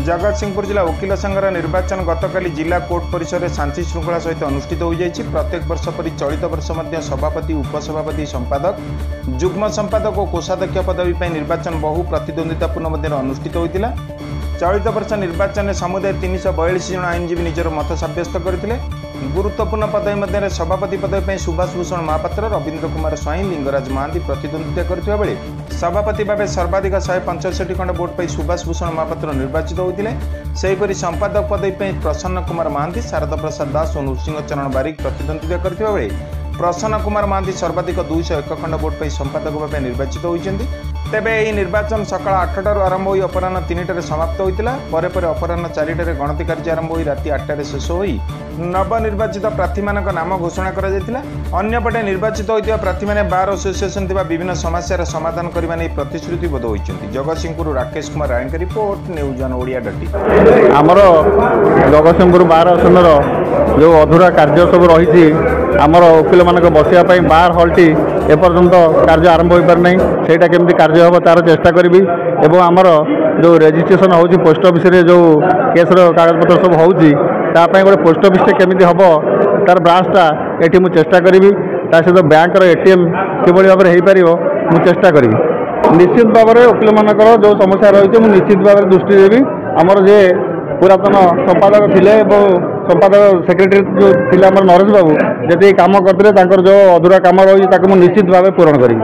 जगतसिंहपुर जिला वकिल संघर निर्वाचन गतकाली जिला कोर्ट परिसर में शांति श्रृंखला सहित अनुष्ठित हो जाएगी। प्रत्येक वर्ष परि चलित वर्ष सभापति उपसभापति संपादक जुग्म संपादक और कोषाध्यक्ष पदवी पर निर्वाचन बहु प्रतिद्वंदितापूर्ण अनुष्ठित होता। चलित वर्ष निर्वाचन में समुदाय 342 जन आईनजीवी निजर मत सब्यस्त करते। गुरुत्वपूर्ण पदवी मध्य सभापति पदवी पर सुभाष भूषण महापात्र, रवींद्र कुमार स्वाई, लिंगराज महांती प्रतिद्वंदिता करथिबा बेले सभापति भाव सर्वाधिक 165 खंड भोट पर सुभाष भूषण महापात्र निर्वाचित होते। सेहीपरि संपादक पदवी पर प्रसन्न कुमार महांती, शारदा प्रसाद दास और नृसिंह चरण बारिक प्रतिद्वंदिता करथिबा बेले प्रसन्न कुमार महांती सर्वाधिक 201 खंड भोट पर संपादक भाव निर्वाचित होती। तेबे यह निर्वाचन सकाळ 8टारू आरंभ हो अपराह 3टारे समाप्त होता। अपराह 4टारे गणति कार्य आरंभ हो राति 8टारे शेष हो नवनिर्वाचित प्रार्थी मान नाम घोषणा कर अन्यपटे निर्वाचित होता प्रार्थी मैंने बार एसोसिएशन विभिन्न समस्यार समाधान करने नहीं प्रतिश्रुतिबद्ध होती। Jagatsinghpur Rakesh Kumar Rai report news on ओडिया.टी। आमर जगतसिंहपुर बार आसन जो अधूरा कार्य सब रही आमर वकिल मान बसापी बार हल्टी एपर्यंत कार्य आरंभ हो पारना सेटा केमती कार्य हम तार चेष्टा करी एवं आमर जो रेजिस्ट्रेशन हो पोस्ट ऑफिस रे जो केस कागजपत्र सब होपाई गोटे पोस्ट ऑफिस केमी हम तार ब्रांचटा ये मुझे चेष्टा करी सहित बैंक एटीएम किभली भाव में हो पार मुझे चेष्टा करी निश्चित भाव में वकिल मानकर जो समस्या रही मुझे निश्चित भाव में दृष्टि देवी आमर जे पुरातन संपादक थे संपादक सेक्रेटरी जो थे नरेश बाबू जी कम करते जो अधूरा कम रही निश्चित भाव पूरण करी।